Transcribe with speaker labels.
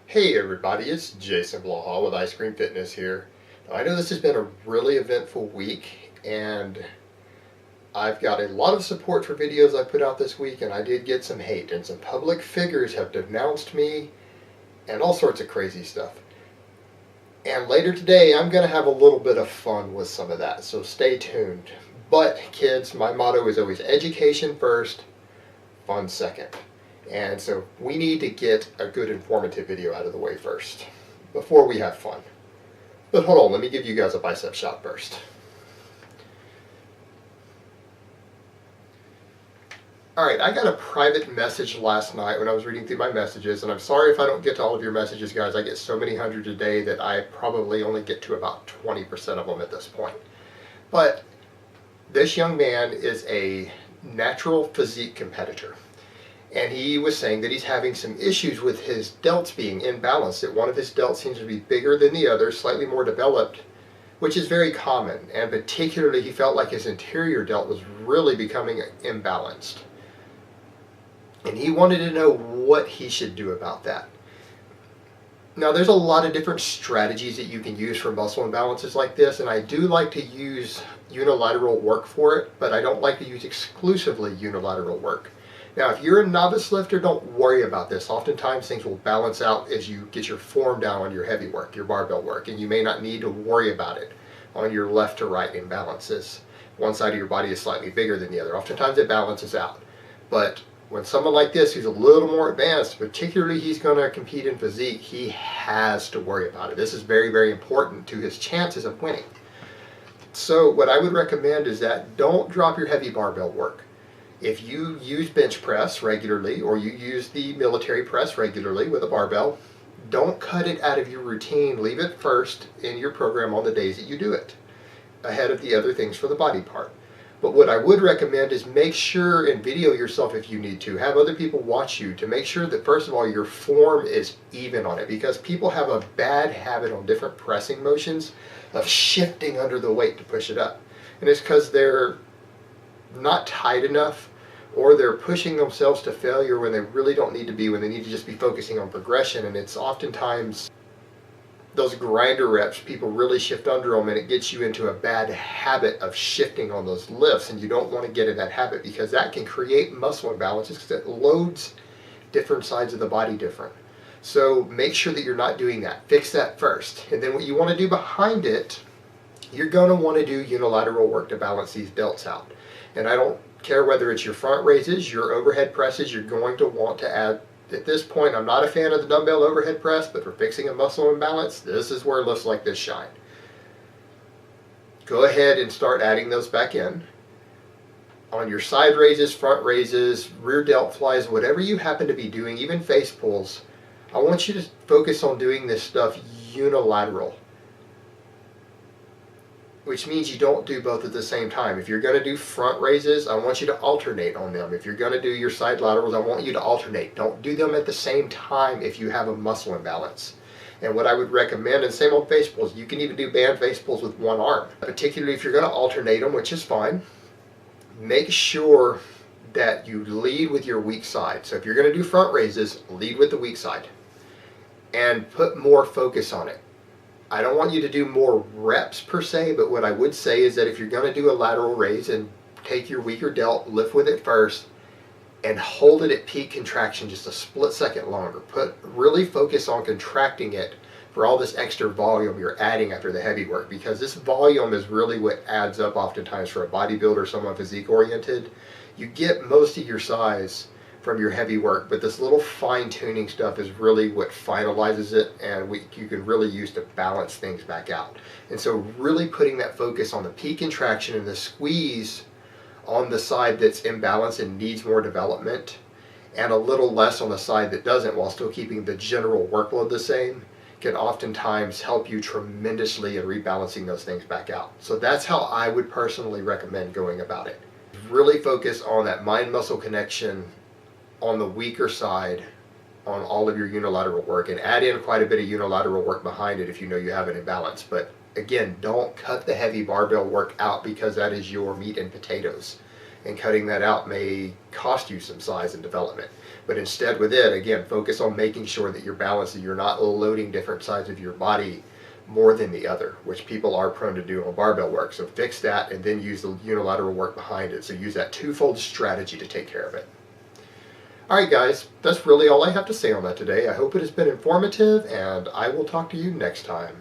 Speaker 1: Hey everybody, it's Jason Blaha with Ice Cream Fitness here. Now, I know this has been a really eventful week, and I've got a lot of support for videos I put out this week, and I did get some hate, and some public figures have denounced me, and all sorts of crazy stuff. And later today, I'm going to have a little bit of fun with some of that, so stay tuned. But kids, my motto is always education first, fun second. And so we need to get a good informative video out of the way first, before we have fun. But hold on, let me give you guys a bicep shot first. Alright, I got a private message last night when I was reading through my messages, and I'm sorry if I don't get to all of your messages, guys. I get so many hundreds a day that I probably only get to about 20% of them at this point. But this young man is a natural physique competitor. And he was saying that he's having some issues with his delts being imbalanced, that one of his delts seems to be bigger than the other, slightly more developed, which is very common. And particularly he felt like his interior delt was really becoming imbalanced. And he wanted to know what he should do about that. Now there's a lot of different strategies that you can use for muscle imbalances like this, and I do like to use unilateral work for it, but I don't like to use exclusively unilateral work. Now, if you're a novice lifter, don't worry about this. Oftentimes things will balance out as you get your form down on your heavy work, your barbell work, and you may not need to worry about it on your left to right imbalances. One side of your body is slightly bigger than the other. Oftentimes it balances out. But when someone like this, who's a little more advanced, particularly he's going to compete in physique, he has to worry about it. This is very, very important to his chances of winning. So what I would recommend is that don't drop your heavy barbell work. If you use bench press regularly, or you use the military press regularly with a barbell, don't cut it out of your routine. Leave it first in your program on the days that you do it, ahead of the other things for the body part. But what I would recommend is make sure and video yourself if you need to. Have other people watch you to make sure that, first of all, your form is even on it, because people have a bad habit on different pressing motions of shifting under the weight to push it up. And it's because they're not tight enough, or they're pushing themselves to failure when they really don't need to be, when they need to just be focusing on progression. And it's oftentimes those grinder reps, people really shift under them, and it gets you into a bad habit of shifting on those lifts, and you don't want to get in that habit, because that can create muscle imbalances, because it loads different sides of the body different. So make sure that you're not doing that. Fix that first. And then what you want to do behind it, you're going to want to do unilateral work to balance these delts out. And I don't care whether it's your front raises, your overhead presses, you're going to want to add. At this point, I'm not a fan of the dumbbell overhead press, but for fixing a muscle imbalance, this is where lifts like this shine. Go ahead and start adding those back in. On your side raises, front raises, rear delt flies, whatever you happen to be doing, even face pulls, I want you to focus on doing this stuff unilateral, which means you don't do both at the same time. If you're going to do front raises, I want you to alternate on them. If you're going to do your side laterals, I want you to alternate. Don't do them at the same time if you have a muscle imbalance. And what I would recommend, and same on face pulls, you can even do band face pulls with one arm. Particularly if you're going to alternate them, which is fine, make sure that you lead with your weak side. So if you're going to do front raises, lead with the weak side and put more focus on it. I don't want you to do more reps per se, but what I would say is that if you're going to do a lateral raise, and take your weaker delt, lift with it first, and hold it at peak contraction just a split second longer. Really focus on contracting it for all this extra volume you're adding after the heavy work, because this volume is really what adds up oftentimes for a bodybuilder, someone physique oriented. You get most of your size from your heavy work, but this little fine-tuning stuff is really what finalizes it, and you can really use to balance things back out. And so really putting that focus on the peak contraction and the squeeze on the side that's imbalanced and needs more development, and a little less on the side that doesn't, while still keeping the general workload the same, can oftentimes help you tremendously in rebalancing those things back out. So that's how I would personally recommend going about it. Really focus on that mind-muscle connection on the weaker side on all of your unilateral work, and add in quite a bit of unilateral work behind it if you know you have an imbalance. But again, don't cut the heavy barbell work out, because that is your meat and potatoes. and cutting that out may cost you some size and development. But instead with it, again, focus on making sure that you're balanced, that you're not loading different sides of your body more than the other, which people are prone to do on barbell work. So fix that and then use the unilateral work behind it. So use that twofold strategy to take care of it. Alright guys, that's really all I have to say on that today. I hope it has been informative, and I will talk to you next time.